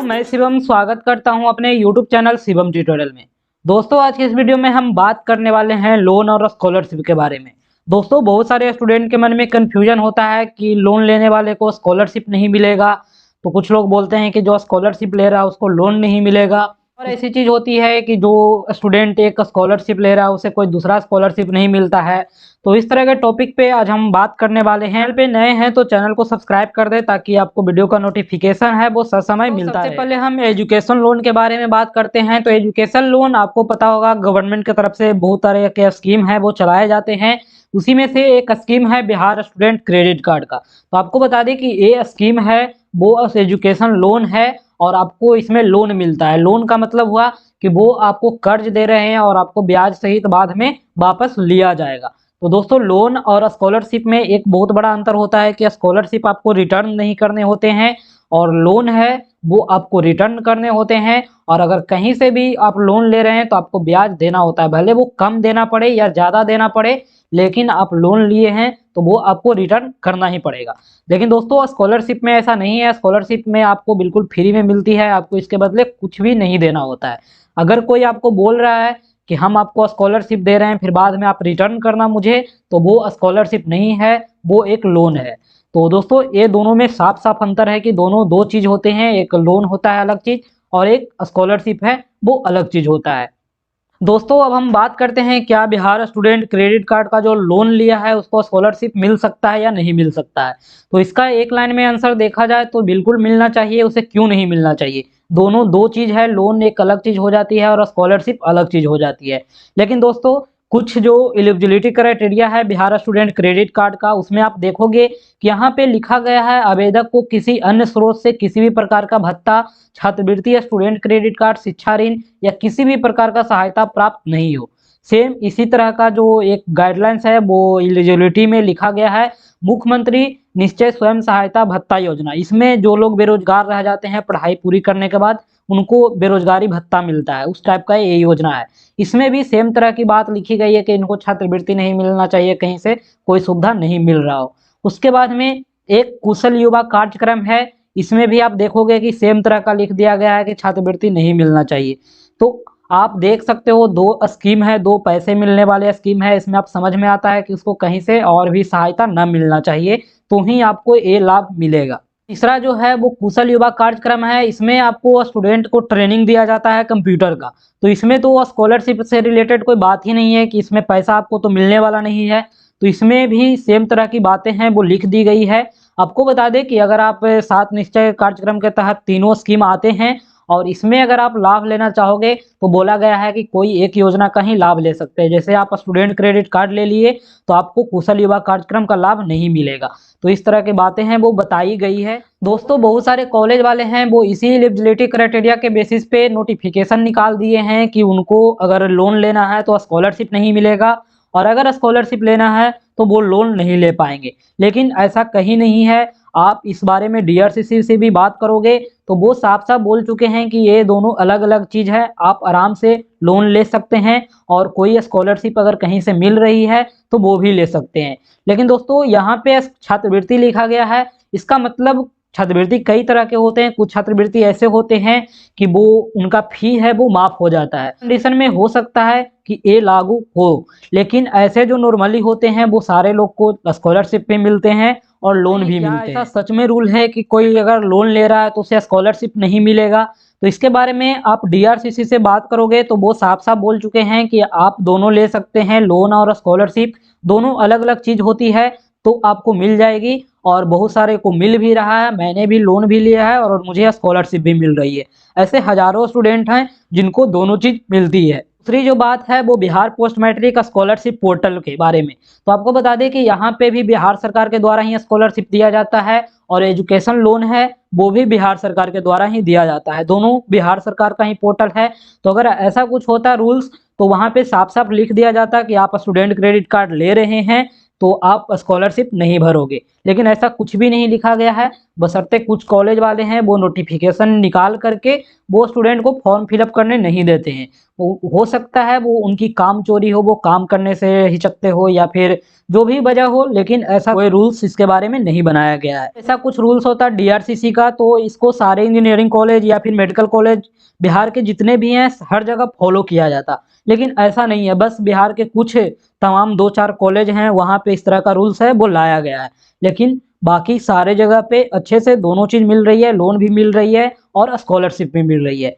मैं शिवम स्वागत करता हूं अपने YouTube चैनल शिवम ट्यूटोरियल में। दोस्तों आज की इस वीडियो में हम बात करने वाले हैं लोन और स्कॉलरशिप के बारे में। दोस्तों बहुत सारे स्टूडेंट के मन में कन्फ्यूजन होता है कि लोन लेने वाले को स्कॉलरशिप नहीं मिलेगा, तो कुछ लोग बोलते हैं कि जो स्कॉलरशिप ले रहा है उसको लोन नहीं मिलेगा। और ऐसी चीज़ होती है कि जो स्टूडेंट एक स्कॉलरशिप ले रहा है उसे कोई दूसरा स्कॉलरशिप नहीं मिलता है। तो इस तरह के टॉपिक पे आज हम बात करने वाले हैं। चैनल पे नए हैं तो चैनल को सब्सक्राइब कर दें ताकि आपको वीडियो का नोटिफिकेशन है वो ससमय मिलता है। सबसे पहले हम एजुकेशन लोन के बारे में बात करते हैं। तो एजुकेशन लोन आपको पता होगा गवर्नमेंट की तरफ से बहुत तरह के स्कीम है वो चलाए जाते हैं। उसी में से एक स्कीम है बिहार स्टूडेंट क्रेडिट कार्ड का। तो आपको बता दें कि ये स्कीम है वो एजुकेशन लोन है और आपको इसमें लोन मिलता है। लोन का मतलब हुआ कि वो आपको कर्ज दे रहे हैं और आपको ब्याज सहित बाद में वापस लिया जाएगा। तो दोस्तों लोन और स्कॉलरशिप में एक बहुत बड़ा अंतर होता है कि स्कॉलरशिप आपको रिटर्न नहीं करने होते हैं और लोन है वो आपको रिटर्न करने होते हैं। और अगर कहीं से भी आप लोन ले रहे हैं तो आपको ब्याज देना होता है, भले वो कम देना पड़े या ज़्यादा देना पड़े, लेकिन आप लोन लिए हैं तो वो आपको रिटर्न करना ही पड़ेगा। लेकिन दोस्तों स्कॉलरशिप में ऐसा नहीं है। स्कॉलरशिप में आपको बिल्कुल फ्री में मिलती है, आपको इसके बदले कुछ भी नहीं देना होता है। अगर कोई आपको बोल रहा है कि हम आपको स्कॉलरशिप दे रहे हैं फिर बाद में आप रिटर्न करना मुझे, तो वो स्कॉलरशिप नहीं है, वो एक लोन है। तो दोस्तों ये दोनों में साफ साफ अंतर है कि दोनों दो चीज होते हैं। एक लोन होता है अलग चीज और एक स्कॉलरशिप है वो अलग चीज होता है। दोस्तों अब हम बात करते हैं क्या बिहार स्टूडेंट क्रेडिट कार्ड का जो लोन लिया है उसको स्कॉलरशिप मिल सकता है या नहीं मिल सकता है। तो इसका एक लाइन में आंसर देखा जाए तो बिल्कुल मिलना चाहिए। उसे क्यों नहीं मिलना चाहिए, दोनों दो चीज है। लोन एक अलग चीज हो जाती है और स्कॉलरशिप अलग चीज हो जाती है। लेकिन दोस्तों कुछ जो एलिजिबिलिटी क्राइटेरिया है बिहार स्टूडेंट क्रेडिट कार्ड का उसमें आप देखोगे कि यहाँ पे लिखा गया है आवेदक को किसी अन्य स्रोत से किसी भी प्रकार का भत्ता, छात्रवृत्ति या स्टूडेंट क्रेडिट कार्ड, शिक्षा ऋण या किसी भी प्रकार का सहायता प्राप्त नहीं हो। सेम इसी तरह का जो एक गाइडलाइंस है वो एलिजिबिलिटी में लिखा गया है मुख्यमंत्री निश्चय स्वयं सहायता भत्ता योजना। इसमें जो लोग बेरोजगार रह जाते हैं पढ़ाई पूरी करने के बाद उनको बेरोजगारी भत्ता मिलता है, उस टाइप का ये योजना है। इसमें भी सेम तरह की बात लिखी गई है कि इनको छात्रवृत्ति नहीं मिलना चाहिए, कहीं से कोई सुविधा नहीं मिल रहा हो। उसके बाद में एक कुशल युवा कार्यक्रम है। इसमें भी आप देखोगे कि सेम तरह का लिख दिया गया है कि छात्रवृत्ति नहीं मिलना चाहिए। तो आप देख सकते हो दो स्कीम है, दो पैसे मिलने वाले स्कीम है। इसमें आप समझ में आता है कि उसको कहीं से और भी सहायता न मिलना चाहिए तो ही आपको ये लाभ मिलेगा। तीसरा जो है वो कुशल युवा कार्यक्रम है। इसमें आपको स्टूडेंट को ट्रेनिंग दिया जाता है कंप्यूटर का। तो इसमें तो स्कॉलरशिप से रिलेटेड कोई बात ही नहीं है कि इसमें पैसा आपको तो मिलने वाला नहीं है। तो इसमें भी सेम तरह की बातें हैं वो लिख दी गई है। आपको बता दें कि अगर आप सात निश्चय कार्यक्रम के तहत तीनों स्कीम आते हैं और इसमें अगर आप लाभ लेना चाहोगे तो बोला गया है कि कोई एक योजना का ही लाभ ले सकते हैं। जैसे आप स्टूडेंट क्रेडिट कार्ड ले लिए तो आपको कुशल युवा कार्यक्रम का लाभ नहीं मिलेगा। तो इस तरह की बातें हैं वो बताई गई है। दोस्तों बहुत सारे कॉलेज वाले हैं वो इसी एलिजिबिलिटी क्राइटेरिया के बेसिस पे नोटिफिकेशन निकाल दिए हैं कि उनको अगर लोन लेना है तो स्कॉलरशिप नहीं मिलेगा और अगर स्कॉलरशिप लेना है तो वो लोन नहीं ले पाएंगे। लेकिन ऐसा कहीं नहीं है। आप इस बारे में डीआरसीसी से भी बात करोगे तो वो साफ साफ बोल चुके हैं कि ये दोनों अलग अलग चीज है। आप आराम से लोन ले सकते हैं और कोई स्कॉलरशिप अगर कहीं से मिल रही है तो वो भी ले सकते हैं। लेकिन दोस्तों यहाँ पे छात्रवृत्ति लिखा गया है, इसका मतलब छात्रवृत्ति कई तरह के होते हैं। कुछ छात्रवृत्ति ऐसे होते हैं कि वो उनका फी है वो माफ हो जाता है, कंडीशन में हो सकता है कि ये लागू हो। लेकिन ऐसे जो नॉर्मली होते हैं वो सारे लोग को स्कॉलरशिप पे मिलते हैं और लोन भी मिलते हैं। ऐसा सच में रूल है कि कोई अगर लोन ले रहा है तो उसे स्कॉलरशिप नहीं मिलेगा? तो इसके बारे में आप डीआरसीसी से बात करोगे तो वो साफ साफ बोल चुके हैं कि आप दोनों ले सकते हैं। लोन और स्कॉलरशिप दोनों अलग अलग चीज होती है तो आपको मिल जाएगी और बहुत सारे को मिल भी रहा है। मैंने भी लोन भी लिया है और मुझे स्कॉलरशिप भी मिल रही है। ऐसे हजारों स्टूडेंट हैं जिनको दोनों चीज मिलती है। दूसरी जो बात है वो Bihar post matric scholarship portal के बारे में। तो आपको बता दें कि यहाँ पे भी बिहार सरकार के द्वारा ही स्कॉलरशिप दिया जाता है और एजुकेशन लोन है वो भी बिहार सरकार के द्वारा ही दिया जाता है। दोनों बिहार सरकार का ही पोर्टल है। तो अगर ऐसा कुछ होता रूल्स तो वहाँ पे साफ साफ लिख दिया जाता कि आप स्टूडेंट क्रेडिट कार्ड ले रहे हैं तो आप स्कॉलरशिप नहीं भरोगे। लेकिन ऐसा कुछ भी नहीं लिखा गया है। बशर्ते कुछ कॉलेज वाले हैं वो नोटिफिकेशन निकाल करके वो स्टूडेंट को फॉर्म फिलअप करने नहीं देते हैं। हो सकता है वो उनकी काम चोरी हो, वो काम करने से हिचकते हो या फिर जो भी वजह हो, लेकिन ऐसा कोई रूल्स इसके बारे में नहीं बनाया गया है। ऐसा कुछ रूल्स होता है डीआरसीसी का, तो इसको सारे इंजीनियरिंग कॉलेज या फिर मेडिकल कॉलेज बिहार के जितने भी हैं हर जगह फॉलो किया जाता। लेकिन ऐसा नहीं है, बस बिहार के कुछ तमाम 2-4 कॉलेज हैं वहाँ पे इस तरह का रूल्स है वो लाया गया है। लेकिन बाकी सारे जगह पे अच्छे से दोनों चीज़ मिल रही है, लोन भी मिल रही है और स्कॉलरशिप भी मिल रही है।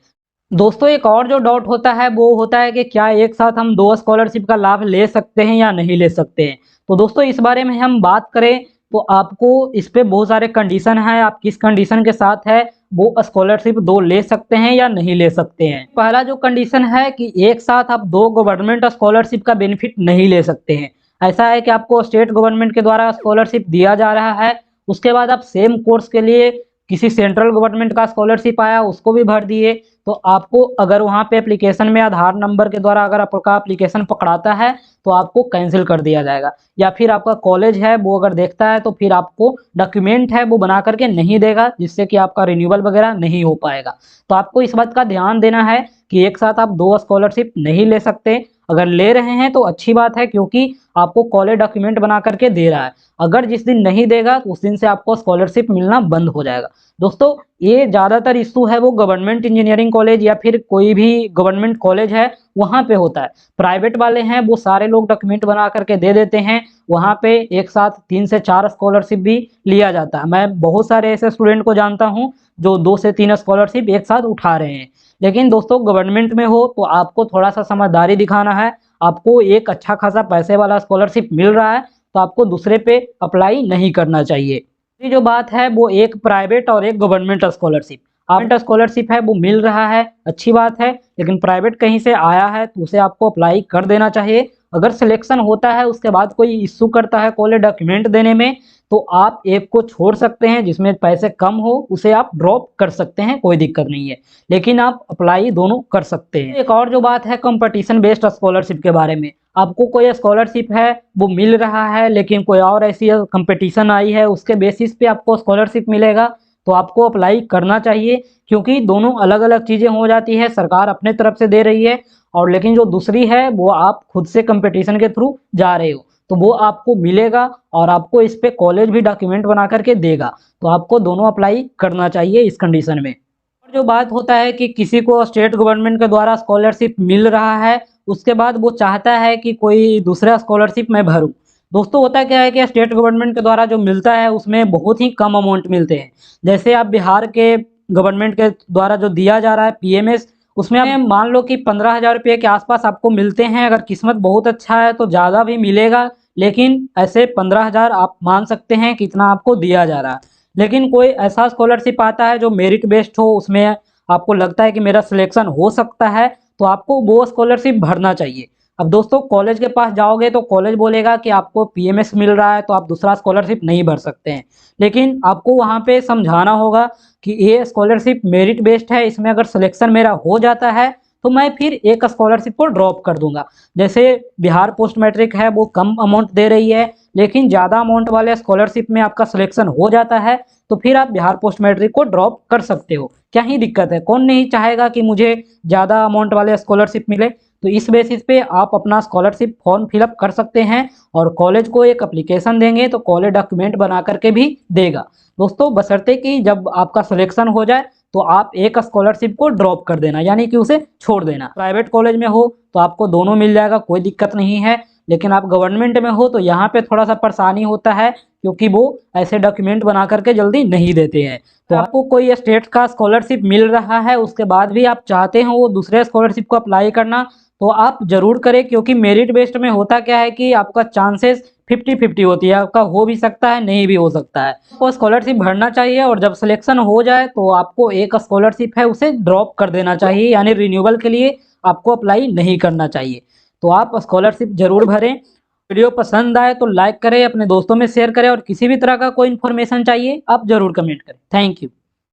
दोस्तों एक और जो डाउट होता है वो होता है कि क्या एक साथ हम 2 स्कॉलरशिप का लाभ ले सकते हैं या नहीं ले सकते हैं। तो दोस्तों इस बारे में हम बात करें तो आपको इस पे बहुत सारे कंडीशन हैं, आप किस कंडीशन के साथ है वो स्कॉलरशिप 2 ले सकते हैं या नहीं ले सकते हैं। पहला जो कंडीशन है कि एक साथ आप 2 गवर्नमेंट स्कॉलरशिप का बेनिफिट नहीं ले सकते हैं। ऐसा है कि आपको स्टेट गवर्नमेंट के द्वारा स्कॉलरशिप दिया जा रहा है, उसके बाद आप सेम कोर्स के लिए किसी सेंट्रल गवर्नमेंट का स्कॉलरशिप आया उसको भी भर दिए, तो आपको अगर वहाँ पे एप्लीकेशन में आधार नंबर के द्वारा अगर आपका एप्लीकेशन पकड़ाता है तो आपको कैंसिल कर दिया जाएगा। या फिर आपका कॉलेज है वो अगर देखता है तो फिर आपको डॉक्यूमेंट है वो बना करके नहीं देगा, जिससे कि आपका रिन्यूअल वगैरह नहीं हो पाएगा। तो आपको इस बात का ध्यान देना है कि एक साथ आप 2 स्कॉलरशिप नहीं ले सकते। अगर ले रहे हैं तो अच्छी बात है, क्योंकि आपको कॉलेज डॉक्यूमेंट बना करके दे रहा है। अगर जिस दिन नहीं देगा तो उस दिन से आपको स्कॉलरशिप मिलना बंद हो जाएगा। दोस्तों ये ज़्यादातर इशू है वो गवर्नमेंट इंजीनियरिंग कॉलेज या फिर कोई भी गवर्नमेंट कॉलेज है वहाँ पे होता है। प्राइवेट वाले हैं वो सारे लोग डॉक्यूमेंट बना करके दे देते हैं, वहाँ पे एक साथ 3 से 4 स्कॉलरशिप भी लिया जाता है। मैं बहुत सारे ऐसे स्टूडेंट को जानता हूँ जो 2 से 3 स्कॉलरशिप एक साथ उठा रहे हैं। लेकिन दोस्तों गवर्नमेंट में हो तो आपको थोड़ा सा समझदारी दिखाना है। आपको एक अच्छा खासा पैसे वाला स्कॉलरशिप मिल रहा है तो आपको दूसरे पे अप्लाई नहीं करना चाहिए। ये जो बात है वो एक प्राइवेट और एक गवर्नमेंट स्कॉलरशिप, गवर्नमेंट स्कॉलरशिप है वो मिल रहा है अच्छी बात है, लेकिन प्राइवेट कहीं से आया है तो उसे आपको अप्लाई कर देना चाहिए। अगर सिलेक्शन होता है उसके बाद कोई इश्यू करता है कॉलेज डॉक्यूमेंट देने में तो आप एक को छोड़ सकते हैं, जिसमें पैसे कम हो उसे आप ड्रॉप कर सकते हैं, कोई दिक्कत नहीं है। लेकिन आप अप्लाई दोनों कर सकते हैं। एक और जो बात है कंपटीशन बेस्ड स्कॉलरशिप के बारे में, आपको कोई स्कॉलरशिप है वो मिल रहा है लेकिन कोई और ऐसी कंपटीशन आई है उसके बेसिस पे आपको स्कॉलरशिप मिलेगा तो आपको अप्लाई करना चाहिए, क्योंकि दोनों अलग अलग चीज़ें हो जाती है। सरकार अपने तरफ से दे रही है और लेकिन जो दूसरी है वो आप खुद से कंपटीशन के थ्रू जा रहे हो तो वो आपको मिलेगा और आपको इस पे कॉलेज भी डॉक्यूमेंट बना करके देगा। तो आपको दोनों अप्लाई करना चाहिए इस कंडीशन में। और जो बात होता है कि किसी को स्टेट गवर्नमेंट के द्वारा स्कॉलरशिप मिल रहा है उसके बाद वो चाहता है कि कोई दूसरा स्कॉलरशिप मैं भरूं। दोस्तों होता क्या है कि स्टेट गवर्नमेंट के द्वारा जो मिलता है उसमें बहुत ही कम अमाउंट मिलते हैं। जैसे आप बिहार के गवर्नमेंट के द्वारा जो दिया जा रहा है पीएमएस, उसमें आप मान लो कि 15,000 रुपये के आसपास आपको मिलते हैं। अगर किस्मत बहुत अच्छा है तो ज़्यादा भी मिलेगा, लेकिन ऐसे 15,000 आप मान सकते हैं कितना आपको दिया जा रहा है। लेकिन कोई ऐसा स्कॉलरशिप आता है जो मेरिट बेस्ड हो, उसमें आपको लगता है कि मेरा सिलेक्शन हो सकता है तो आपको वो स्कॉलरशिप भरना चाहिए। अब दोस्तों कॉलेज के पास जाओगे तो कॉलेज बोलेगा कि आपको पीएमएस मिल रहा है तो आप दूसरा स्कॉलरशिप नहीं भर सकते हैं, लेकिन आपको वहाँ पे समझाना होगा कि ये स्कॉलरशिप मेरिट बेस्ड है, इसमें अगर सिलेक्शन मेरा हो जाता है तो मैं फिर एक स्कॉलरशिप को ड्रॉप कर दूंगा। जैसे बिहार पोस्ट मैट्रिक है वो कम अमाउंट दे रही है, लेकिन ज़्यादा अमाउंट वाले स्कॉलरशिप में आपका सिलेक्शन हो जाता है तो फिर आप बिहार पोस्ट मैट्रिक को ड्रॉप कर सकते हो। क्या ही दिक्कत है, कौन नहीं चाहेगा कि मुझे ज़्यादा अमाउंट वाले स्कॉलरशिप मिले। तो इस बेसिस पे आप अपना स्कॉलरशिप फॉर्म फिलअप कर सकते हैं और कॉलेज को एक एप्लीकेशन देंगे तो कॉलेज डॉक्यूमेंट बना करके भी देगा। दोस्तों बशर्ते कि जब आपका सिलेक्शन हो जाए तो आप एक स्कॉलरशिप को ड्रॉप कर देना, यानी कि उसे छोड़ देना। प्राइवेट कॉलेज में हो तो आपको दोनों मिल जाएगा, कोई दिक्कत नहीं है, लेकिन आप गवर्नमेंट में हो तो यहाँ पे थोड़ा सा परेशानी होता है क्योंकि वो ऐसे डॉक्यूमेंट बना करके जल्दी नहीं देते हैं। तो आपको कोई स्टेट का स्कॉलरशिप मिल रहा है उसके बाद भी आप चाहते हो वो दूसरे स्कॉलरशिप को अप्लाई करना तो आप जरूर करें, क्योंकि मेरिट बेस्ड में होता क्या है कि आपका चांसेस 50-50 होती है, आपका हो भी सकता है नहीं भी हो सकता है। आपको स्कॉलरशिप भरना चाहिए और जब सिलेक्शन हो जाए तो आपको एक स्कॉलरशिप है उसे ड्रॉप कर देना चाहिए, यानी रिन्यूअल के लिए आपको अप्लाई नहीं करना चाहिए। तो आप स्कॉलरशिप जरूर भरें। वीडियो पसंद आए तो लाइक करें, अपने दोस्तों में शेयर करें और किसी भी तरह का कोई इन्फॉर्मेशन चाहिए आप जरूर कमेंट करें। Thank you.